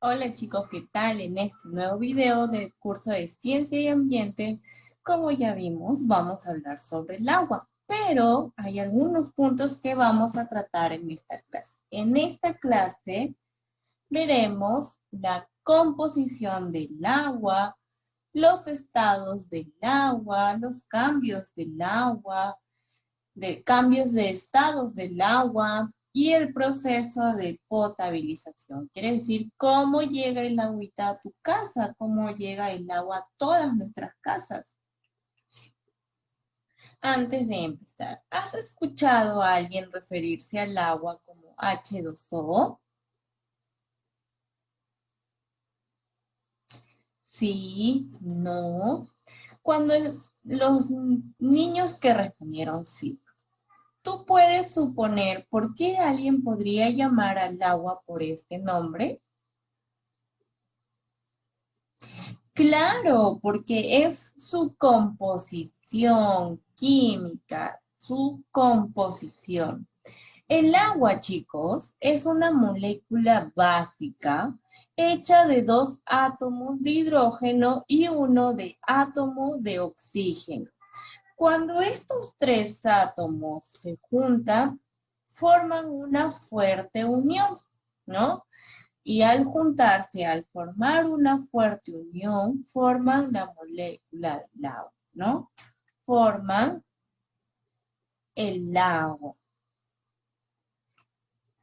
Hola chicos, ¿qué tal? En este nuevo video del curso de Ciencia y Ambiente, como ya vimos, vamos a hablar sobre el agua, pero hay algunos puntos que vamos a tratar en esta clase. En esta clase veremos la composición del agua, los estados del agua, los cambios del agua, de cambios de estados del agua y el proceso de potabilización. Quiere decir cómo llega el agüita a tu casa, cómo llega el agua a todas nuestras casas. Antes de empezar, ¿has escuchado a alguien referirse al agua como H2O? Sí, no. Cuando los niños que respondieron sí, ¿tú puedes suponer por qué alguien podría llamar al agua por este nombre? Claro, porque es su composición química, su composición. El agua, chicos, es una molécula básica hecha de dos átomos de hidrógeno y uno de átomo de oxígeno. Cuando estos tres átomos se juntan, forman una fuerte unión, ¿no? Y al juntarse, al formar una fuerte unión, forman la molécula del agua, ¿no? Forman el agua.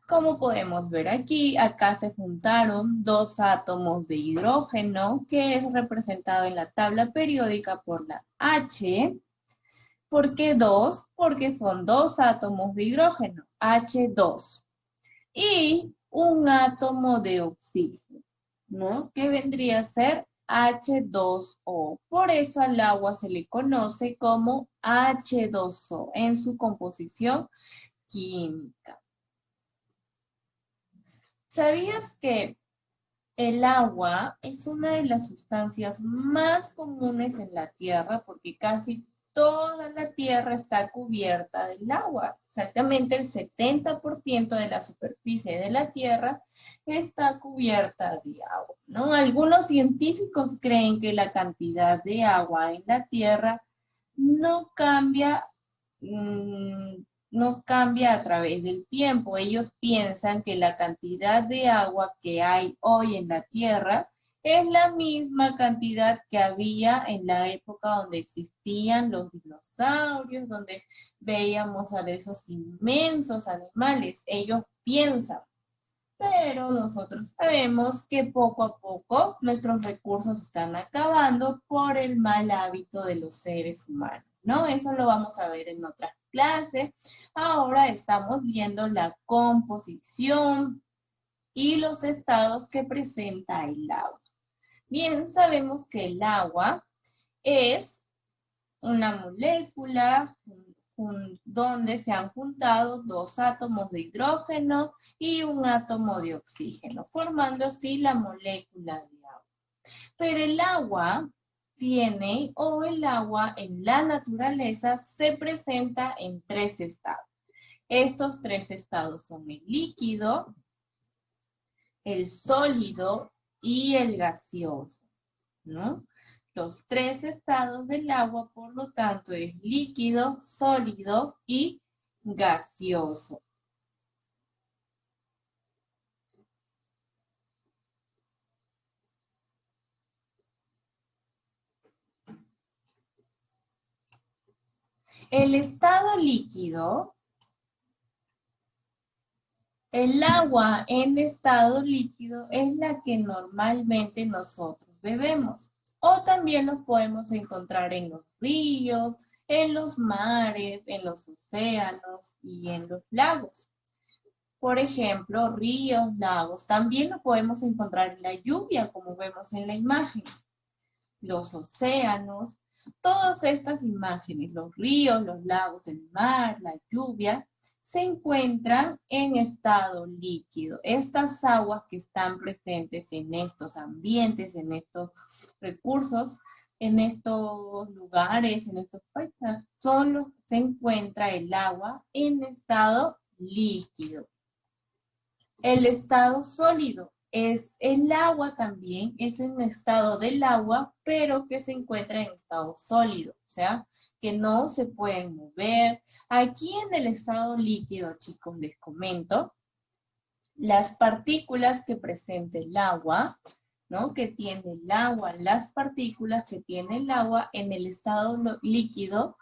Como podemos ver aquí, acá se juntaron dos átomos de hidrógeno, que es representado en la tabla periódica por la H. ¿Por qué dos? Porque son dos átomos de hidrógeno, H2. Y un átomo de oxígeno, ¿no? Que vendría a ser H2O. Por eso al agua se le conoce como H2O en su composición química. ¿Sabías que el agua es una de las sustancias más comunes en la Tierra porque casi toda la Tierra está cubierta del agua? Exactamente el 70% de la superficie de la Tierra está cubierta de agua, ¿no? Algunos científicos creen que la cantidad de agua en la Tierra no cambia, no cambia a través del tiempo. Ellos piensan que la cantidad de agua que hay hoy en la Tierra es la misma cantidad que había en la época donde existían los dinosaurios, donde veíamos a esos inmensos animales. Ellos piensan, pero nosotros sabemos que poco a poco nuestros recursos están acabando por el mal hábito de los seres humanos, ¿no? Eso lo vamos a ver en otras clases. Ahora estamos viendo la composición y los estados que presenta el agua. Bien, sabemos que el agua es una molécula donde se han juntado dos átomos de hidrógeno y un átomo de oxígeno, formando así la molécula de agua. Pero el agua tiene, o el agua en la naturaleza se presenta en tres estados. Estos tres estados son el líquido, el sólido y el gaseoso, ¿no? Los tres estados del agua, por lo tanto, es líquido, sólido y gaseoso. El estado líquido, el agua en estado líquido es la que normalmente nosotros bebemos. O también los podemos encontrar en los ríos, en los mares, en los océanos y en los lagos. Por ejemplo, ríos, lagos. También lo podemos encontrar en la lluvia, como vemos en la imagen. Los océanos, todas estas imágenes, los ríos, los lagos, el mar, la lluvia, se encuentran en estado líquido. Estas aguas que están presentes en estos ambientes, en estos recursos, en estos lugares, en estos paisajes, solo se encuentra el agua en estado líquido. El estado sólido es el agua también, es un estado del agua, pero que se encuentra en estado sólido, o sea, que no se pueden mover. Aquí en el estado líquido, chicos, les comento, las partículas que presenta el agua, ¿no? Que tiene el agua, las partículas que tiene el agua en el estado líquido,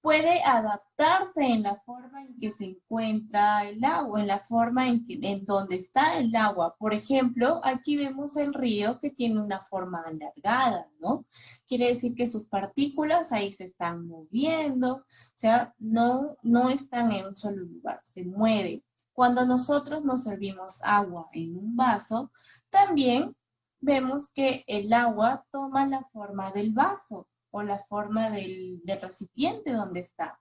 puede adaptarse en la forma en que se encuentra el agua, en la forma en donde está el agua. Por ejemplo, aquí vemos el río que tiene una forma alargada, ¿no? Quiere decir que sus partículas ahí se están moviendo, o sea, no están en un solo lugar, se mueven. Cuando nosotros nos servimos agua en un vaso, también vemos que el agua toma la forma del vaso o la forma del recipiente donde está.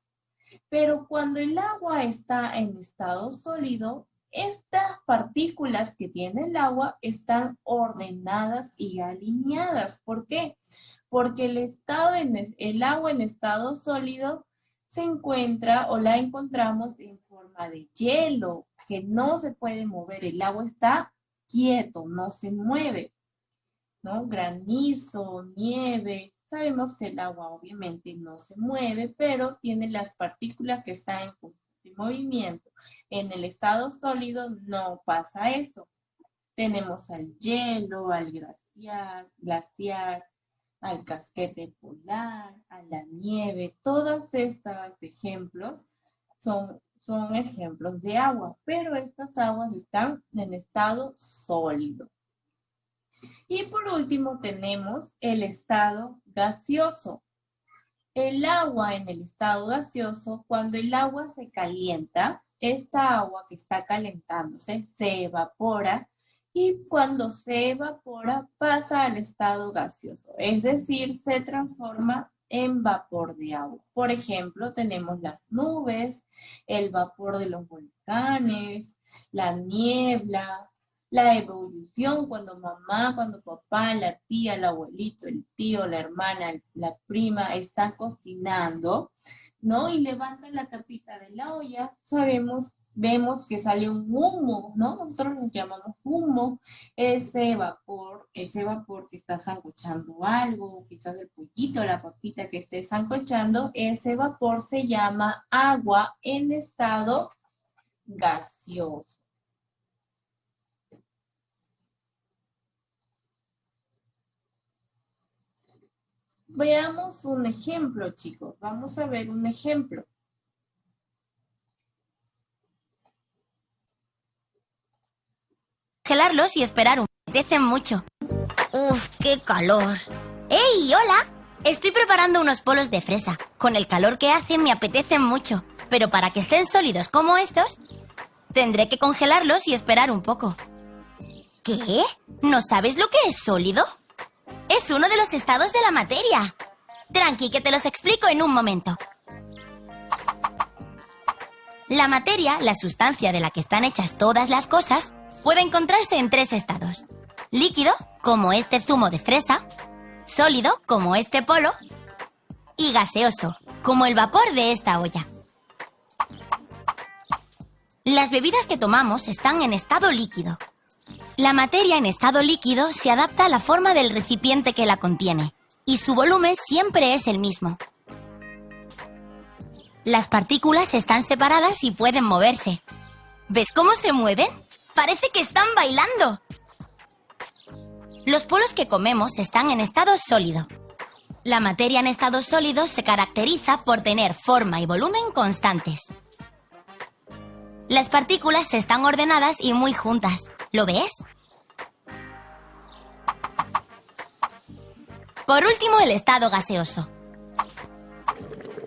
Pero cuando el agua está en estado sólido, estas partículas que tiene el agua están ordenadas y alineadas. ¿Por qué? Porque el agua en estado sólido se encuentra o la encontramos en forma de hielo, que no se puede mover. El agua está quieto, no se mueve, ¿no? Granizo, nieve. Sabemos que el agua obviamente no se mueve, pero tiene las partículas que están en constante movimiento. En el estado sólido no pasa eso. Tenemos al hielo, al glaciar, al casquete polar, a la nieve. Todos estos ejemplos son ejemplos de agua, pero estas aguas están en estado sólido. Y por último tenemos el estado gaseoso. El agua en el estado gaseoso, cuando el agua se calienta, esta agua que está calentándose se evapora y cuando se evapora pasa al estado gaseoso, es decir, se transforma en vapor de agua. Por ejemplo, tenemos las nubes, el vapor de los volcanes, la niebla, la evolución, cuando mamá, cuando papá, la tía, el abuelito, el tío, la hermana, la prima están cocinando, ¿no? Y levantan la tapita de la olla, vemos que sale un humo, ¿no? Nosotros lo llamamos humo, ese vapor que está sancochando algo, quizás el pollito, la papita que esté sancochando, ese vapor se llama agua en estado gaseoso. Veamos un ejemplo, chicos. Vamos a ver un ejemplo. Congelarlos y esperar un... Me apetecen mucho. Uf, qué calor. ¡Ey, hola! Estoy preparando unos polos de fresa. Con el calor que hace me apetecen mucho. Pero para que estén sólidos como estos, tendré que congelarlos y esperar un poco. ¿Qué? ¿No sabes lo que es sólido? Es uno de los estados de la materia. Tranqui, que te los explico en un momento. La materia, la sustancia de la que están hechas todas las cosas, puede encontrarse en 3 estados. Líquido, como este zumo de fresa, sólido, como este polo, y gaseoso, como el vapor de esta olla. Las bebidas que tomamos están en estado líquido. La materia en estado líquido se adapta a la forma del recipiente que la contiene, y su volumen siempre es el mismo. Las partículas están separadas y pueden moverse. ¿Ves cómo se mueven? Parece que están bailando. Los polos que comemos están en estado sólido. La materia en estado sólido se caracteriza por tener forma y volumen constantes. Las partículas están ordenadas y muy juntas. ¿Lo ves? Por último, el estado gaseoso.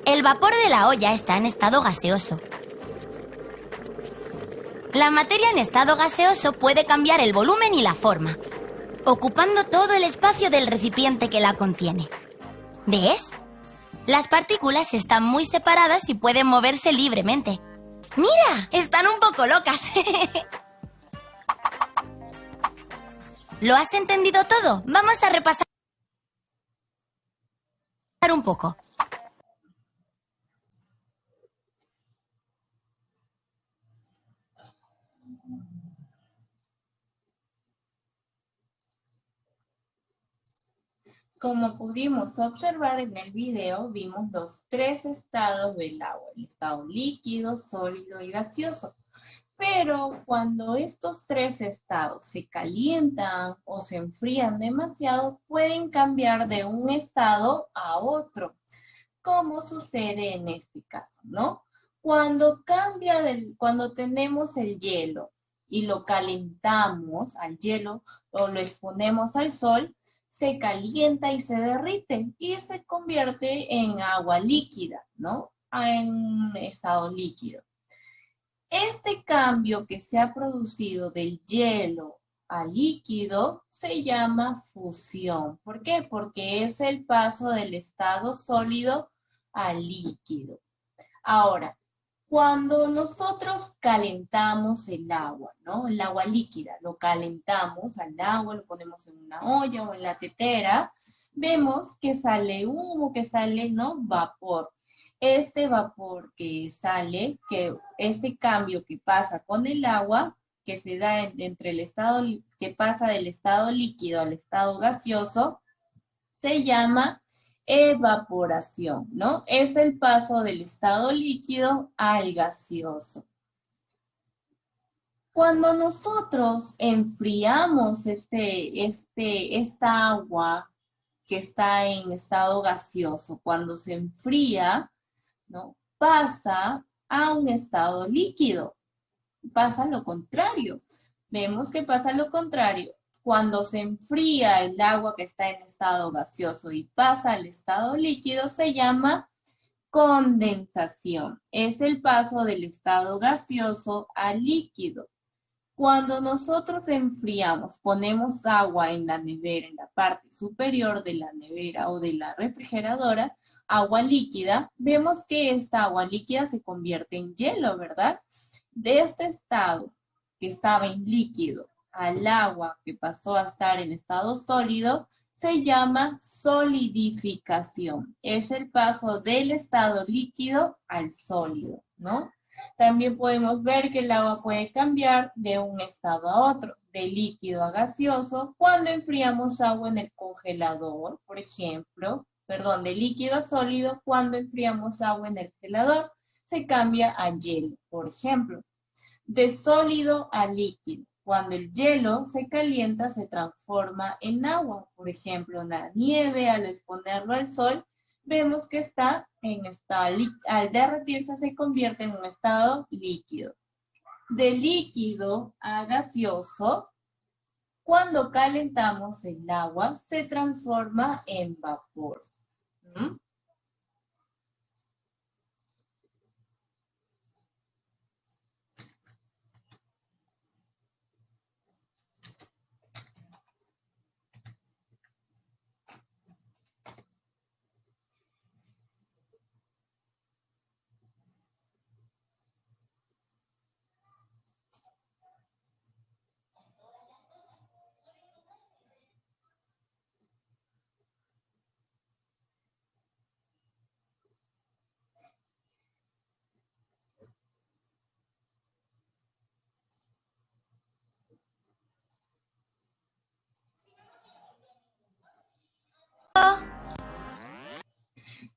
El vapor de la olla está en estado gaseoso. La materia en estado gaseoso puede cambiar el volumen y la forma, ocupando todo el espacio del recipiente que la contiene. ¿Ves? Las partículas están muy separadas y pueden moverse libremente. ¡Mira! Están un poco locas. ¿Lo has entendido todo? Vamos a repasar un poco. Como pudimos observar en el video, vimos los tres estados del agua, el estado líquido, sólido y gaseoso. Pero cuando estos tres estados se calientan o se enfrían demasiado, pueden cambiar de un estado a otro, como sucede en este caso, ¿no? Cuando tenemos el hielo y lo calentamos al hielo o lo exponemos al sol, se calienta y se derrite y se convierte en agua líquida, ¿no? En estado líquido. Este cambio que se ha producido del hielo a líquido se llama fusión. ¿Por qué? Porque es el paso del estado sólido a líquido. Ahora, cuando nosotros calentamos el agua, ¿no? El agua líquida, lo calentamos al agua, lo ponemos en una olla o en la tetera, vemos que sale humo, que sale, ¿no? Vapor. Este vapor que sale, este cambio que pasa con el agua, que se da entre el estado, que pasa del estado líquido al estado gaseoso, se llama evaporación, ¿no? Es el paso del estado líquido al gaseoso. Cuando nosotros enfriamos esta agua que está en estado gaseoso, cuando se enfría, ¿no? Pasa a un estado líquido. Pasa lo contrario. Vemos que pasa lo contrario. Cuando se enfría el agua que está en estado gaseoso y pasa al estado líquido, se llama condensación. Es el paso del estado gaseoso al líquido. Cuando nosotros enfriamos, ponemos agua en la nevera, en la parte superior de la nevera o de la refrigeradora, agua líquida, vemos que esta agua líquida se convierte en hielo, ¿verdad? De este estado que estaba en líquido al agua que pasó a estar en estado sólido, se llama solidificación. Es el paso del estado líquido al sólido, ¿no? También podemos ver que el agua puede cambiar de un estado a otro, de líquido a gaseoso, cuando enfriamos agua en el congelador, por ejemplo, de líquido a sólido, cuando enfriamos agua en el congelador, se cambia a hielo, por ejemplo. De sólido a líquido, cuando el hielo se calienta, se transforma en agua, por ejemplo, la nieve al exponerlo al sol, vemos que está en estado líquido, al derretirse se convierte en un estado líquido. De líquido a gaseoso, cuando calentamos el agua, se transforma en vapor. ¿Mm?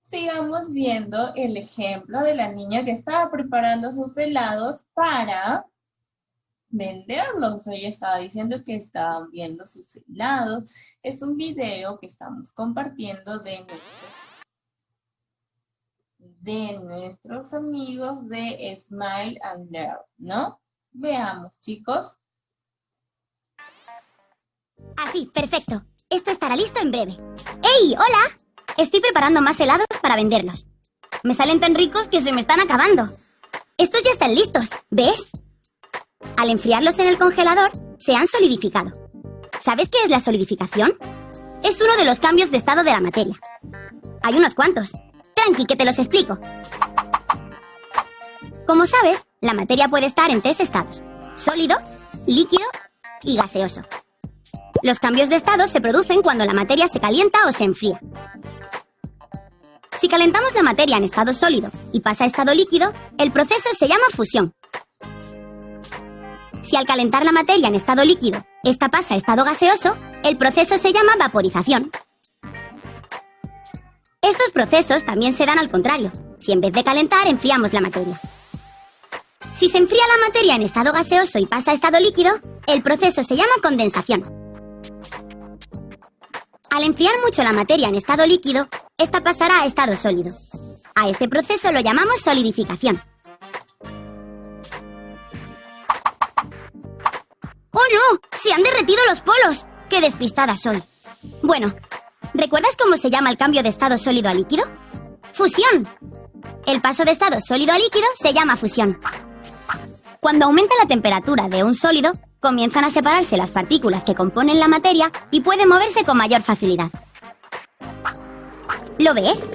Sigamos viendo el ejemplo de la niña que estaba preparando sus helados para venderlos. Ella estaba diciendo que estaban viendo sus helados. Es un video que estamos compartiendo de nuestros amigos de Smile and Learn, ¿no? Veamos, chicos. Así, perfecto. Esto estará listo en breve. ¡Hey, hola! Estoy preparando más helados para venderlos. Me salen tan ricos que se me están acabando. Estos ya están listos, ¿ves? Al enfriarlos en el congelador, se han solidificado. ¿Sabes qué es la solidificación? Es uno de los cambios de estado de la materia. Hay unos cuantos. Tranqui, que te los explico. Como sabes, la materia puede estar en 3 estados: sólido, líquido y gaseoso. Los cambios de estado se producen cuando la materia se calienta o se enfría. Si calentamos la materia en estado sólido y pasa a estado líquido, el proceso se llama fusión. Si al calentar la materia en estado líquido, esta pasa a estado gaseoso, el proceso se llama vaporización. Estos procesos también se dan al contrario, si en vez de calentar enfriamos la materia. Si se enfría la materia en estado gaseoso y pasa a estado líquido, el proceso se llama condensación. Al enfriar mucho la materia en estado líquido, esta pasará a estado sólido. A este proceso lo llamamos solidificación. ¡Oh no! ¡Se han derretido los polos! ¡Qué despistada soy! Bueno, ¿recuerdas cómo se llama el cambio de estado sólido a líquido? ¡Fusión! El paso de estado sólido a líquido se llama fusión. Cuando aumenta la temperatura de un sólido, comienzan a separarse las partículas que componen la materia y pueden moverse con mayor facilidad. ¿Lo ves?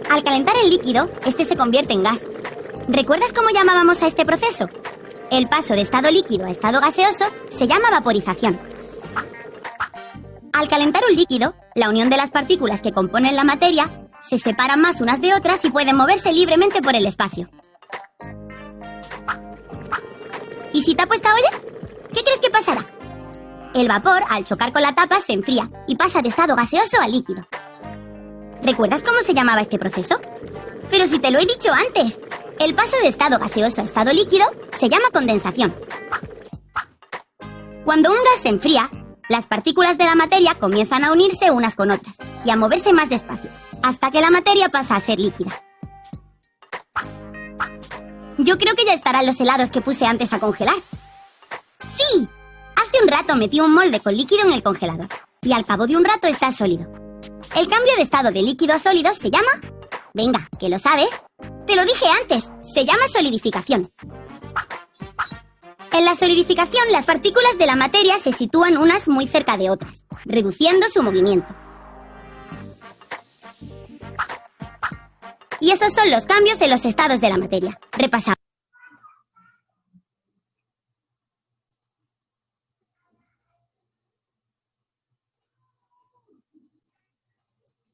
Al calentar el líquido, este se convierte en gas. ¿Recuerdas cómo llamábamos a este proceso? El paso de estado líquido a estado gaseoso se llama vaporización. Al calentar un líquido, la unión de las partículas que componen la materia se separan más unas de otras y pueden moverse libremente por el espacio. ¿Y si tapo esta olla? ¿Qué crees que pasará? El vapor, al chocar con la tapa, se enfría y pasa de estado gaseoso a líquido. ¿Recuerdas cómo se llamaba este proceso? Pero si te lo he dicho antes, el paso de estado gaseoso a estado líquido se llama condensación. Cuando un gas se enfría, las partículas de la materia comienzan a unirse unas con otras y a moverse más despacio, hasta que la materia pasa a ser líquida. Yo creo que ya estarán los helados que puse antes a congelar. ¡Sí! Hace un rato metí un molde con líquido en el congelador y al cabo de un rato está sólido. El cambio de estado de líquido a sólido se llama... Venga, que lo sabes. Te lo dije antes, se llama solidificación. En la solidificación, las partículas de la materia se sitúan unas muy cerca de otras, reduciendo su movimiento. Y esos son los cambios de los estados de la materia. Repasamos.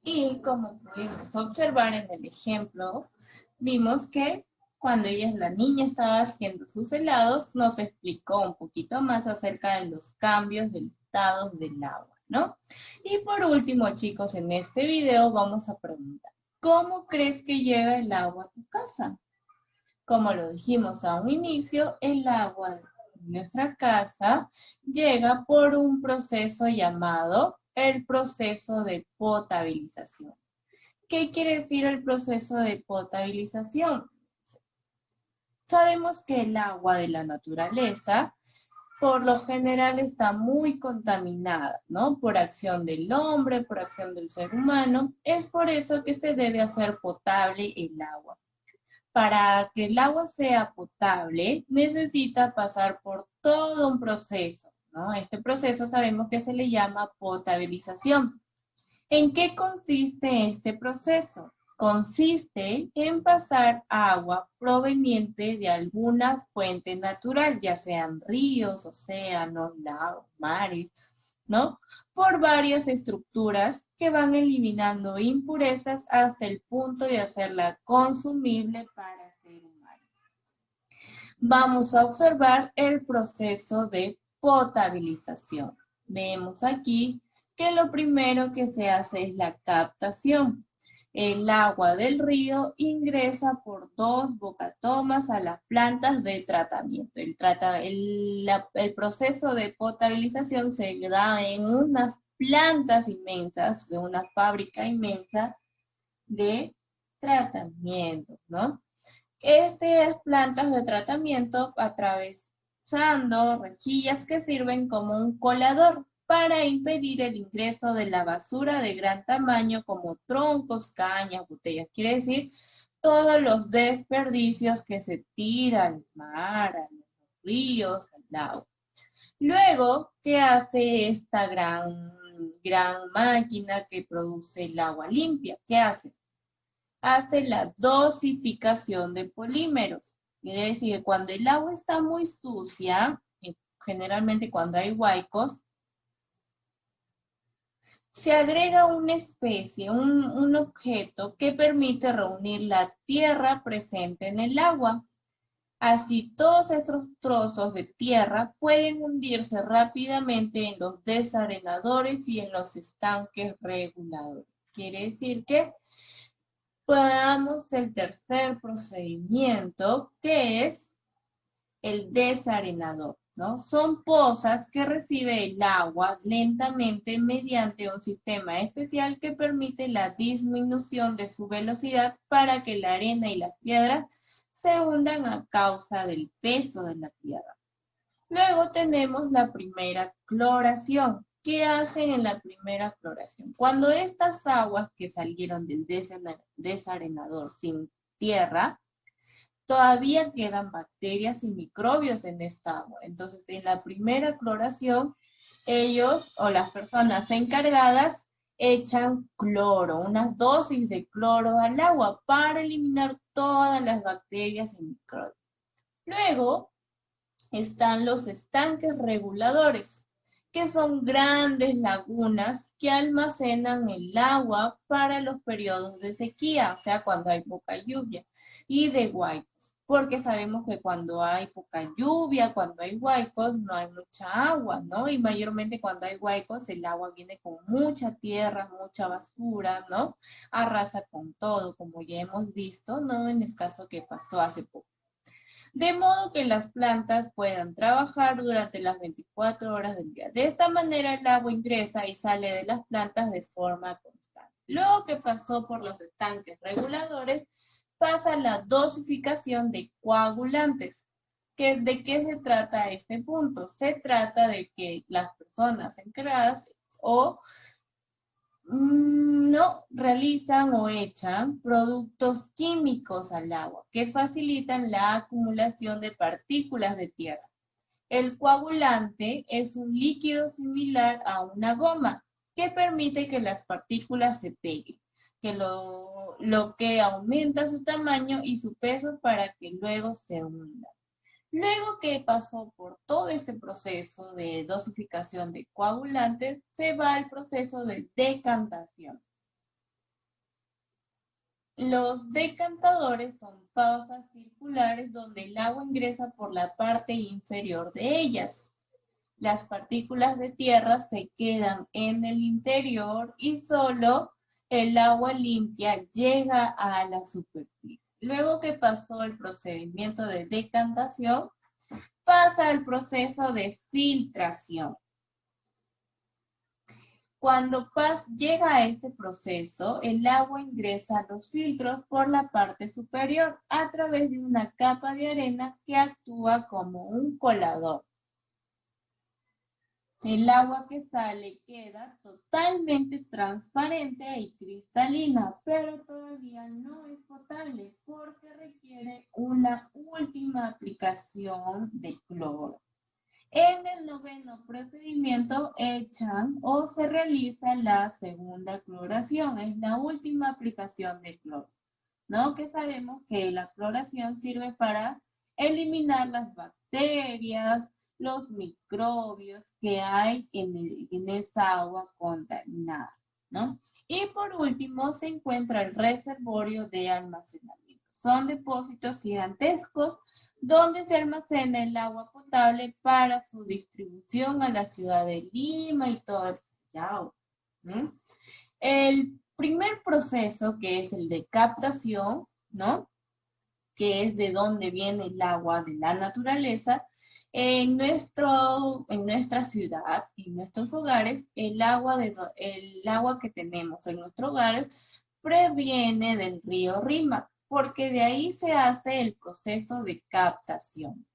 Y como pudimos observar en el ejemplo, vimos que cuando la niña estaba haciendo sus helados, nos explicó un poquito más acerca de los cambios del estado del agua, ¿no? Y por último, chicos, en este video vamos a preguntar, ¿cómo crees que llega el agua a tu casa? Como lo dijimos a un inicio, el agua de nuestra casa llega por un proceso llamado el proceso de potabilización. ¿Qué quiere decir el proceso de potabilización? Sabemos que el agua de la naturaleza, por lo general, está muy contaminada, ¿no? Por acción del hombre, por acción del ser humano. Es por eso que se debe hacer potable el agua. Para que el agua sea potable, necesita pasar por todo un proceso, ¿no? Este proceso sabemos que se le llama potabilización. ¿En qué consiste este proceso? Consiste en pasar agua proveniente de alguna fuente natural, ya sean ríos, océanos, lagos, mares, ¿no? Por varias estructuras que van eliminando impurezas hasta el punto de hacerla consumible para el ser humano. Vamos a observar el proceso de potabilización. Vemos aquí que lo primero que se hace es la captación. El agua del río ingresa por 2 bocatomas a las plantas de tratamiento. El proceso de potabilización se da en unas plantas inmensas, de una fábrica inmensa de tratamiento, ¿no? Estas plantas de tratamiento atravesando rejillas que sirven como un colador para impedir el ingreso de la basura de gran tamaño como troncos, cañas, botellas. Quiere decir, todos los desperdicios que se tiran al mar, a los ríos, al lago. Luego, ¿qué hace esta gran máquina que produce el agua limpia? ¿Qué hace? Hace la dosificación de polímeros. Quiere decir que cuando el agua está muy sucia, generalmente cuando hay huaicos, se agrega una especie, un objeto que permite reunir la tierra presente en el agua. Así, todos estos trozos de tierra pueden hundirse rápidamente en los desarenadores y en los estanques reguladores. Quiere decir que Veamos el tercer procedimiento, que es el desarenador, ¿no? Son pozas que recibe el agua lentamente mediante un sistema especial que permite la disminución de su velocidad para que la arena y las piedras se hundan a causa del peso de la tierra. Luego tenemos la primera cloración. ¿Qué hacen en la primera cloración? Cuando estas aguas que salieron del desarenador sin tierra, todavía quedan bacterias y microbios en esta agua. Entonces, en la primera cloración, ellos o las personas encargadas echan cloro, unas dosis de cloro al agua para eliminar todas las bacterias y microbios. Luego están los estanques reguladores, que son grandes lagunas que almacenan el agua para los periodos de sequía, o sea, cuando hay poca lluvia, y de huaicos, porque sabemos que cuando hay poca lluvia, cuando hay huaicos, no hay mucha agua, ¿no? Y mayormente cuando hay huaicos, el agua viene con mucha tierra, mucha basura, ¿no? Arrasa con todo, como ya hemos visto, ¿no? En el caso que pasó hace poco. De modo que las plantas puedan trabajar durante las 24 horas del día. De esta manera el agua ingresa y sale de las plantas de forma constante. Luego que pasó por los estanques reguladores, pasa la dosificación de coagulantes. ¿De qué se trata este punto? Se trata de que las personas encargadas o no realizan o echan productos químicos al agua que facilitan la acumulación de partículas de tierra. El coagulante es un líquido similar a una goma que permite que las partículas se peguen, que lo que aumenta su tamaño y su peso para que luego se hundan. Luego que pasó por todo este proceso de dosificación de coagulantes, se va al proceso de decantación. Los decantadores son pozas circulares donde el agua ingresa por la parte inferior de ellas. Las partículas de tierra se quedan en el interior y solo el agua limpia llega a la superficie. Luego que pasó el procedimiento de decantación, pasa el proceso de filtración. Cuando llega a este proceso, el agua ingresa a los filtros por la parte superior a través de una capa de arena que actúa como un colador. El agua que sale queda totalmente transparente y cristalina, pero todavía no es potable porque requiere una última aplicación de cloro. En el noveno procedimiento echan o se realiza la segunda cloración, es la última aplicación de cloro, ¿no? Que sabemos que la cloración sirve para eliminar las bacterias, los microbios que hay en esa agua contaminada, ¿no? Y por último se encuentra el reservorio de almacenamiento. Son depósitos gigantescos donde se almacena el agua potable para su distribución a la ciudad de Lima y todo el Callao. El primer proceso, que es el de captación, ¿no? Que es de donde viene el agua de la naturaleza, en nuestra ciudad, en nuestros hogares, el agua que tenemos en nuestro hogar proviene del río Rímac, porque de ahí se hace el proceso de captación.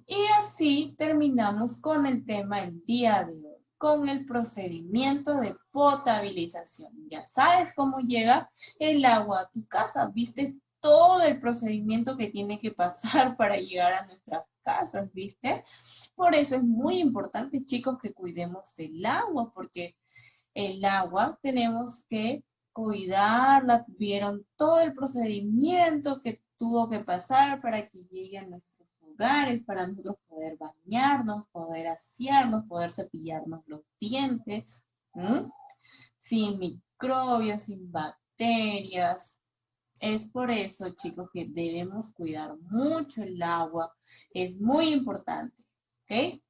Y así terminamos con el tema el día de hoy, con el procedimiento de potabilización. Ya sabes cómo llega el agua a tu casa, viste todo el procedimiento que tiene que pasar para llegar a nuestras casas, ¿viste? Por eso es muy importante, chicos, que cuidemos el agua, porque el agua tenemos que cuidarla, vieron todo el procedimiento que tuvo que pasar para que llegue a nuestros hogares, para nosotros poder bañarnos, poder asearnos, poder cepillarnos los dientes, sin microbios, sin bacterias. Es por eso, chicos, que debemos cuidar mucho el agua. Es muy importante, ¿ok?